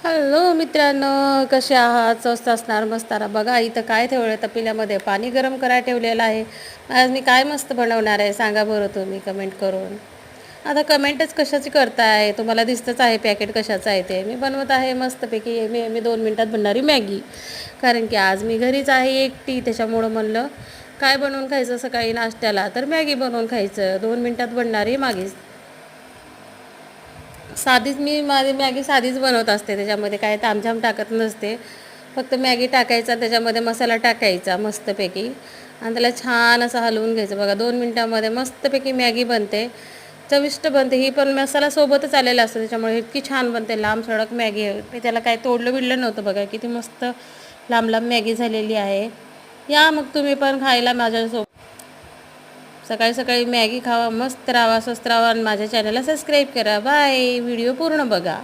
Hello मित्रांनो, कसे आहात? स्वस्त असणार मस्तारा. बघा इथं काय ठेवलं तपेल्यामध्ये, पाणी गरम करायला ठेवलेलं आहे. आज मी काय मस्त बनवणार आहे सांगा बरं तुम्ही कमेंट करून. आता कमेंटच कशाची करताय? तुम्हाला दिसतंच आहे पॅकेट कशाचं आहे ते. मी बनवत आहे मस्तपैकी मी मी 2 मिनटात बनणारी मॅगी. कारण की आज मी घरीच आहे एकटी, त्याच्यामुळं म्हणलं काय बनवून खायचं सकाळी नाश्त्याला, तर मॅगी बनवून खायचं. 2 मिनटात बनणारी मॅगी. साधीच मी माझी मॅगी साधीच बनवत असते, त्याच्यामध्ये काय तामझाम टाकत नसते. फक्त मॅगी टाकायचा, त्याच्यामध्ये मसाला टाकायचा मस्तपैकी आणि त्याला छान असं हलवून घ्यायचं. बघा 2 मिनटामध्ये मस्तपैकी मॅगी बनते, चविष्ट बनते. ही पण मसाला सोबतच आलेला असतो, त्याच्यामुळे इतकी छान बनते. लांब सडक मॅगी आहे. मी त्याला काय तोडलं बिडलं नव्हतं. बघा किती मस्त लांब लांब मॅगी झालेली आहे. या मग तुम्ही पण खायला माझ्यासोबत. सकाळी सकाळी मॅगी खावा, मस्त राहावा, स्वस्त राहावा आणि माझ्या चॅनलला सबस्क्राईब करा. बाय. व्हिडिओ पूर्ण बघा.